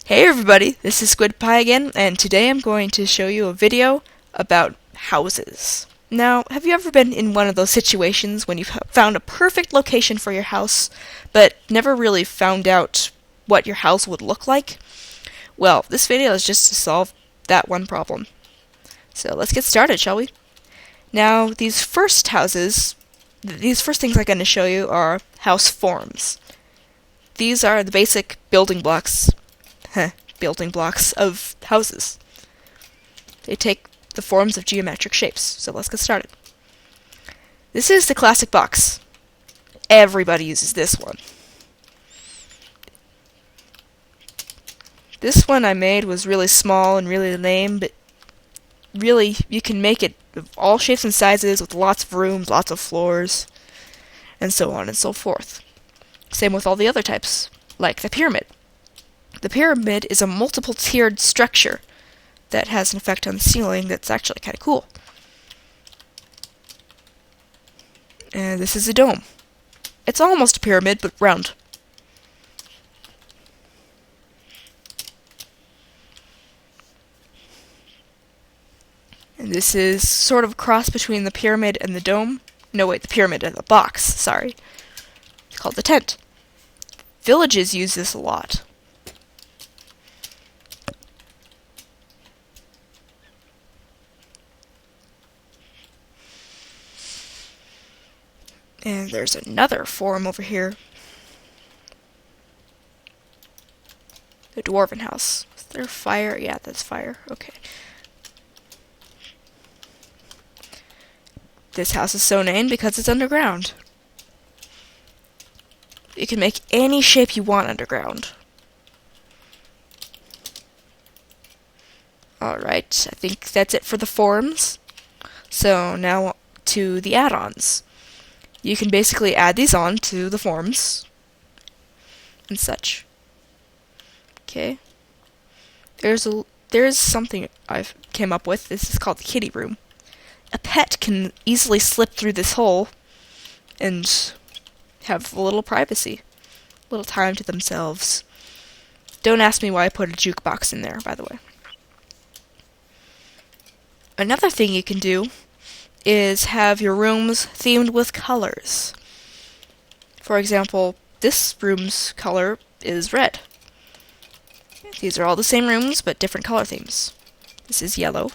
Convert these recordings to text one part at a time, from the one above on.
Hey everybody, this is Squid Pie again, and today I'm going to show you a video about houses. Now, have you ever been in one of those situations when you've found a perfect location for your house, but never really found out what your house would look like? Well, this video is just to solve that one problem. So let's get started, shall we? Now, these first things I'm going to show you are house forms. These are the basic building blocks of houses. They take the forms of geometric shapes. So let's get started. This is the classic box. Everybody uses this one. This one I made was really small and really lame, but really you can make it of all shapes and sizes with lots of rooms, lots of floors, and so on and so forth. Same with all the other types, like the pyramid. The pyramid is a multiple-tiered structure that has an effect on the ceiling that's actually kind of cool. And this is a dome. It's almost a pyramid, but round. And this is sort of a cross between the pyramid and the dome. No, wait, the pyramid and the box, sorry. It's called the tent. Villages use this a lot. And there's another form over here. The dwarven house. Is there fire? Yeah, that's fire. Okay. This house is so named because it's underground. You can make any shape you want underground. Alright, I think that's it for the forms. So now to the add-ons. You can basically add these on to the forms and such. Okay. There's something I've came up with. This is called the kitty room. A pet can easily slip through this hole and have a little privacy, a little time to themselves. Don't ask me why I put a jukebox in there, by the way. Another thing you can do is have your rooms themed with colors. For example, this room's color is red. These are all the same rooms, but different color themes. This is yellow.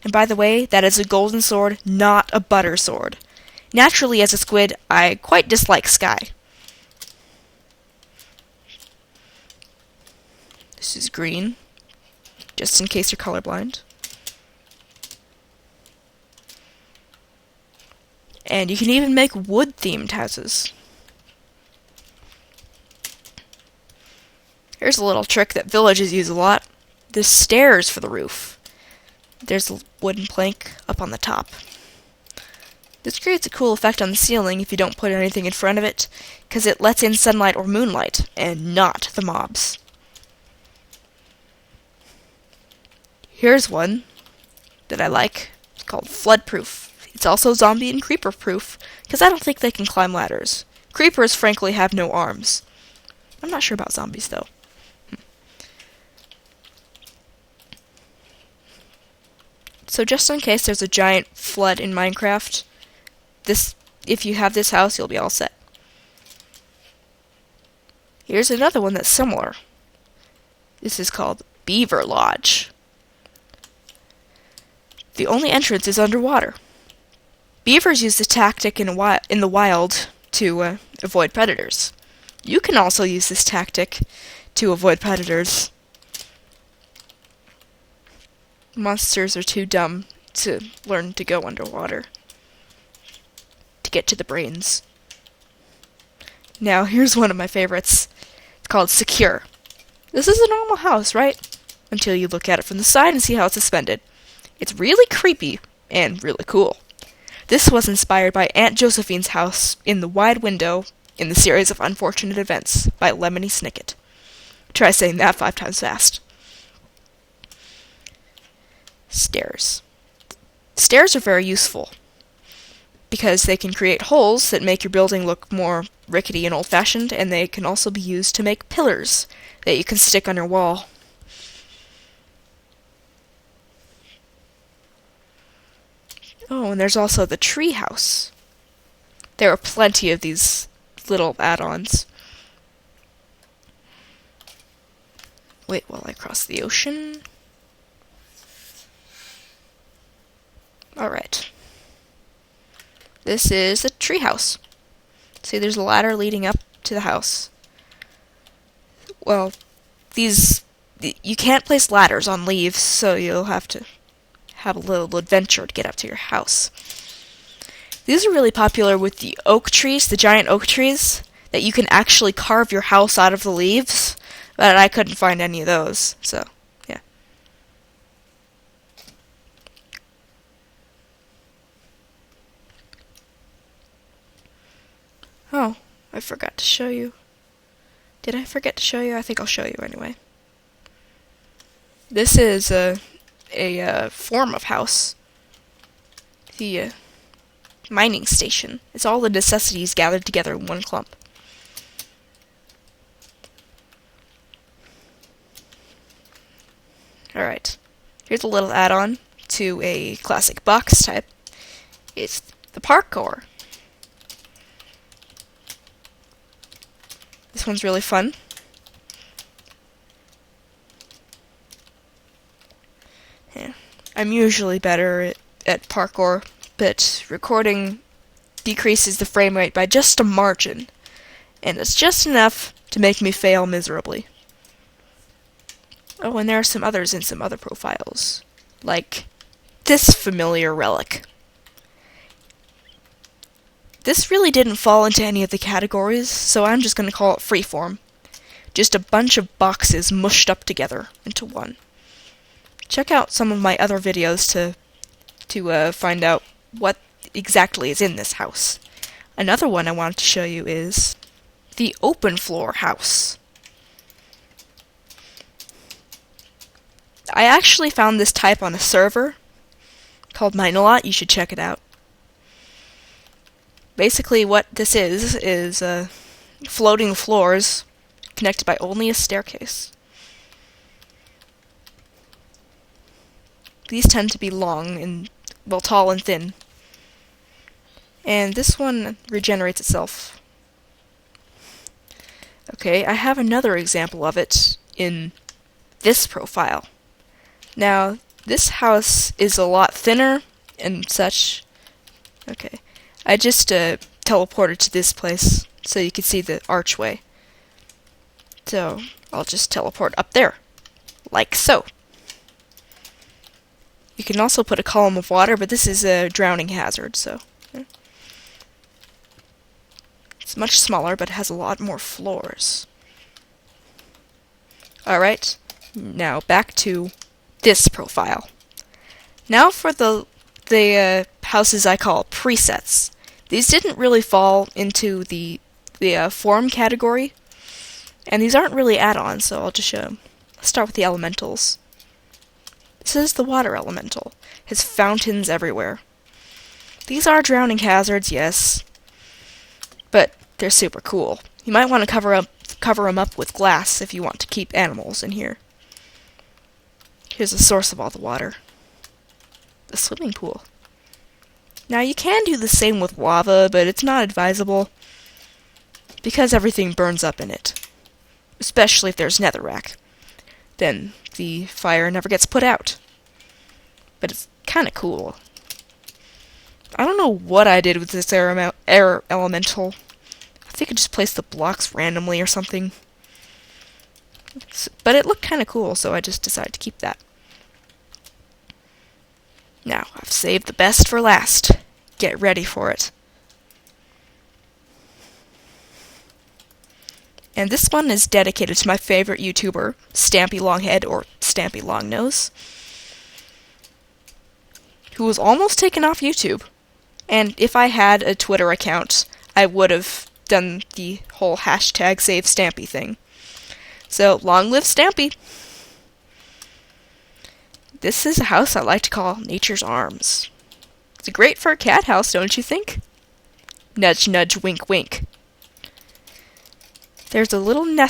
And by the way, that is a golden sword, not a butter sword. Naturally, as a squid, I quite dislike sky. This is green, just in case you're colorblind. And you can even make wood-themed houses. Here's a little trick that villages use a lot. There's stairs for the roof. There's a wooden plank up on the top. This creates a cool effect on the ceiling if you don't put anything in front of it, because it lets in sunlight or moonlight, and not the mobs. Here's one that I like. It's called Floodproof. It's also zombie and creeper proof, because I don't think they can climb ladders. Creepers, frankly, have no arms. I'm not sure about zombies, though. So just in case there's a giant flood in Minecraft, if you have this house, you'll be all set. Here's another one that's similar. This is called Beaver Lodge. The only entrance is underwater. Beavers use this tactic in the wild to avoid predators. You can also use this tactic to avoid predators. Monsters are too dumb to learn to go underwater to get to the brains. Now, here's one of my favorites. It's called Secure. This is a normal house, right? Until you look at it from the side and see how it's suspended. It's really creepy and really cool. This was inspired by Aunt Josephine's house in the wide window in the series of Unfortunate Events by Lemony Snicket. Try saying that 5 times fast. Stairs. Stairs are very useful. because they can create holes that make your building look more rickety and old-fashioned, and they can also be used to make pillars that you can stick on your wall. Oh, and there's also the tree house. There are plenty of these little add-ons. Wait while I cross the ocean. Alright. This is a tree house. See, there's a ladder leading up to the house. Well, you can't place ladders on leaves, so you'll have to have a little adventure to get up to your house. These are really popular with the oak trees, the giant oak trees, that you can actually carve your house out of the leaves, but I couldn't find any of those, so, yeah. Oh, I forgot to show you. Did I forget to show you? I think I'll show you anyway. This is a form of house. The mining station. It's all the necessities gathered together in one clump. Alright. Here's a little add-on to a classic box type. It's the parkour. This one's really fun. Yeah. I'm usually better at parkour, but recording decreases the frame rate by just a margin, and it's just enough to make me fail miserably. Oh, and there are some others in some other profiles, like this familiar relic. This really didn't fall into any of the categories, so I'm just going to call it freeform. Just a bunch of boxes mushed up together into one. Check out some of my other videos to find out what exactly is in this house. Another one I wanted to show you is the open floor house. I actually found this type on a server called Minealot. You should check it out. Basically what this is floating floors connected by only a staircase. These tend to be long and, well, tall and thin. And this one regenerates itself. Okay, I have another example of it in this profile. Now, this house is a lot thinner and such. Okay, I just teleported to this place so you can see the archway. So, I'll just teleport up there, like so. You can also put a column of water, but this is a drowning hazard, so. Yeah. It's much smaller, but it has a lot more floors. Alright, now back to this profile. Now for the houses I call presets. These didn't really fall into the form category, and these aren't really add-ons, so I'll just show them. Let's start with the elementals. This is the water elemental. It has fountains everywhere. These are drowning hazards, yes, but they're super cool. You might want to cover them up with glass if you want to keep animals in here. Here's the source of all the water. The swimming pool. Now you can do the same with lava, but it's not advisable because everything burns up in it. Especially if there's netherrack. Then the fire never gets put out. But it's kinda cool. I don't know what I did with this air elemental. I think I just placed the blocks randomly or something. But it looked kinda cool, so I just decided to keep that. Now, I've saved the best for last. Get ready for it. And this one is dedicated to my favorite YouTuber, Stampy Longhead, or Stampy Longnose, who was almost taken off YouTube. And if I had a Twitter account, I would have done the whole hashtag Save Stampy thing. So, long live Stampy! This is a house I like to call Nature's Arms. It's great for a cat house, don't you think? Nudge, nudge, wink, wink. There's a little nest